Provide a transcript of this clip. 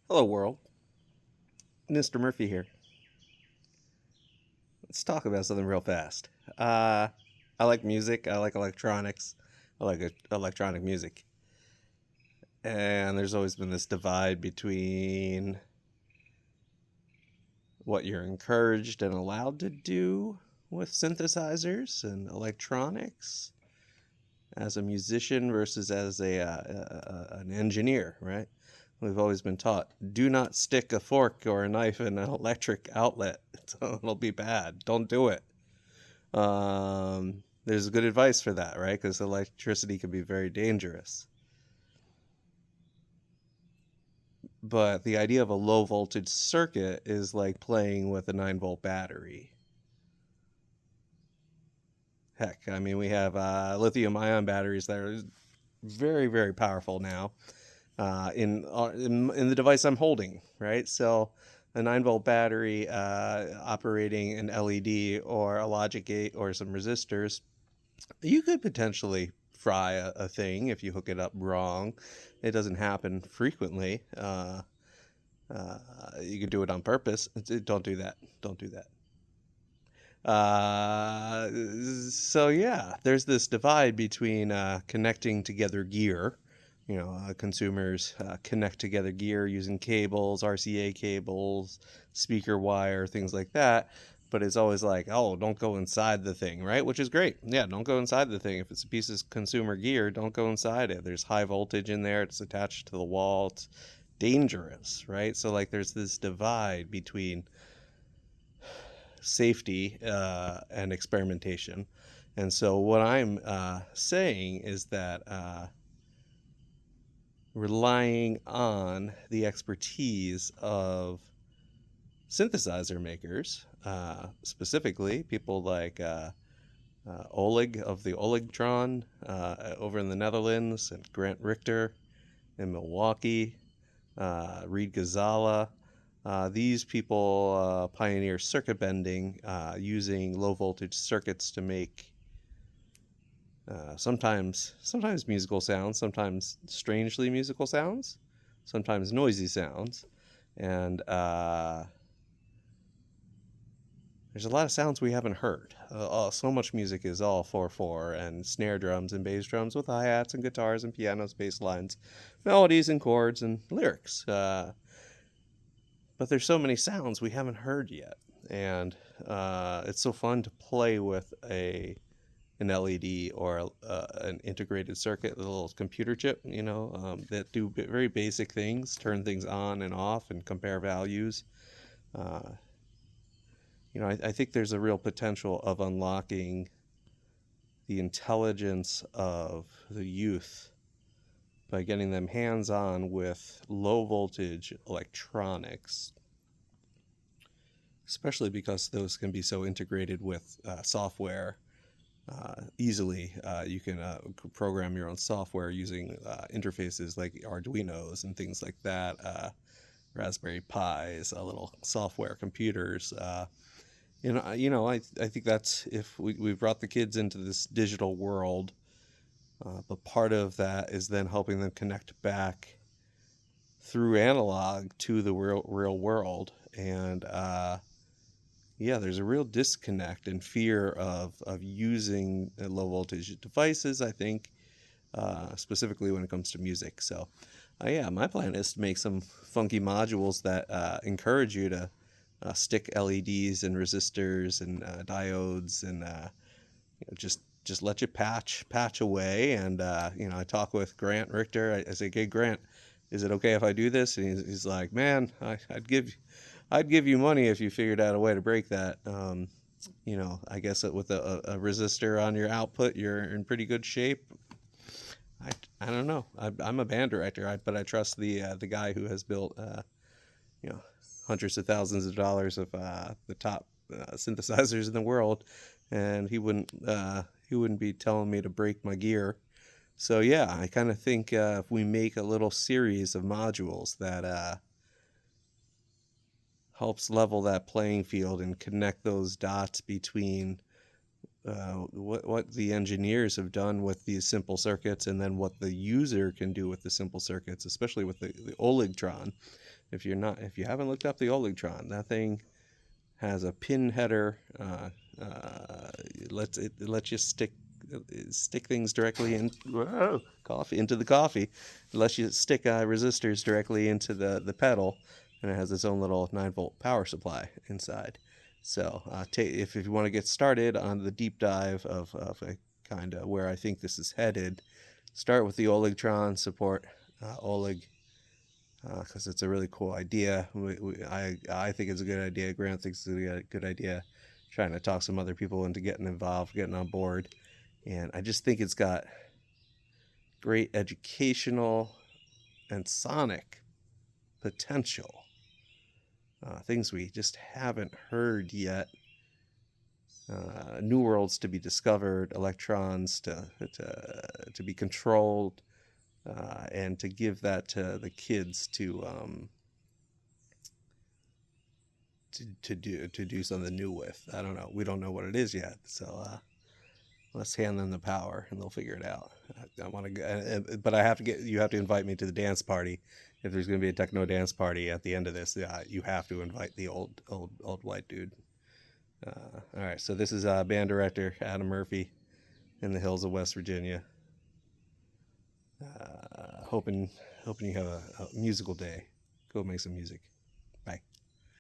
Hello, world. Mr. Murphy here. Let's talk about something real fast. Uh, I like music. I like electronics. I like electronic music. And there's always been this divide between what you're encouraged and allowed to do with synthesizers and electronics as a musician versus as an engineer, right? We've always been taught do not stick a fork or a knife in an electric outlet. It'll be bad. Don't do it. There's good advice for that, right? Because electricity can be very dangerous. But the idea of a low voltage circuit is like playing with a 9-volt battery. Heck, I mean, we have lithium ion batteries that are very, very powerful now in the device I'm holding, right? So a 9-volt battery operating an LED or a logic gate or some resistors, you could potentially fry a thing if you hook it up wrong. It doesn't happen frequently. You could do it on purpose. Don't do that. Don't do that. Uh, so yeah, there's this divide between connecting together gear. Consumers connect together gear using cables, RCA cables, speaker wire, things like that. But it's always like, oh, don't go inside the thing, right? Which is great. Yeah, don't go inside the thing. If it's a piece of consumer gear, don't go inside it. There's high voltage in there. It's attached to the wall. It's dangerous, right? So like, there's this divide between safety and experimentation. And so what I'm saying is that relying on the expertise of synthesizer makers, specifically people like Oleg of the Olegtron over in the Netherlands, and Grant Richter in Milwaukee, Reed Ghazala. These people pioneer circuit bending using low voltage circuits to make sometimes musical sounds, sometimes strangely musical sounds, sometimes noisy sounds, and there's a lot of sounds we haven't heard. So much music is all 4/4 and snare drums and bass drums with hi hats and guitars and pianos, bass lines, melodies and chords and lyrics. But there's so many sounds we haven't heard yet, and it's so fun to play with an LED or an integrated circuit, a little computer chip, that do very basic things, turn things on and off, and compare values. Uh, I think there's a real potential of unlocking the intelligence of the youth by getting them hands on with low voltage electronics, especially because those can be so integrated with software easily. You can program your own software using interfaces like Arduinos and things like that, Raspberry Pis, little software computers. I think that's if we brought the kids into this digital world, but part of that is then helping them connect back through analog to the real world. And yeah, there's a real disconnect and fear of using low voltage devices, I think, specifically when it comes to music. So, yeah, my plan is to make some funky modules that encourage you to stick LEDs and resistors and diodes, and just let you patch away. And I talk with Grant Richter. I say, "Hey, Grant, is it okay if I do this?" And he's like, "Man, I'd give you money if you figured out a way to break that." I guess with a resistor on your output, you're in pretty good shape. I, I don't know. I'm a band director, but I trust the guy who has built you know hundreds of thousands of dollars of the top synthesizers in the world, and he wouldn't be telling me to break my gear. So yeah, I kind of think if we make a little series of modules that helps level that playing field and connect those dots between what the engineers have done with these simple circuits and then what the user can do with the simple circuits, especially with the Oligtron. If you haven't looked up the Oligtron, that thing has a pin header. It lets you stick things directly in coffee into the coffee. It lets you stick resistors directly into the pedal, and it has its own little 9-volt power supply inside. So if you want to get started on the deep dive of a kind of where I think this is headed, start with the Oligtron. Support Olig, because it's a really cool idea. I think it's a good idea. Grant thinks it's a good idea. Trying to talk some other people into getting involved, getting on board, and I just think it's got great educational and sonic potential. Things we just haven't heard yet. New worlds to be discovered, electrons to be controlled, and to give that to the kids to do something new with. I don't know. We don't know what it is yet, so let's hand them the power and they'll figure it out. I want to go, but you have to invite me to the dance party. If there's going to be a techno dance party at the end of this, you have to invite the old white dude. All right, so this is band director Adam Murphy in the hills of West Virginia. Hoping you have a musical day. Go make some music. Bye.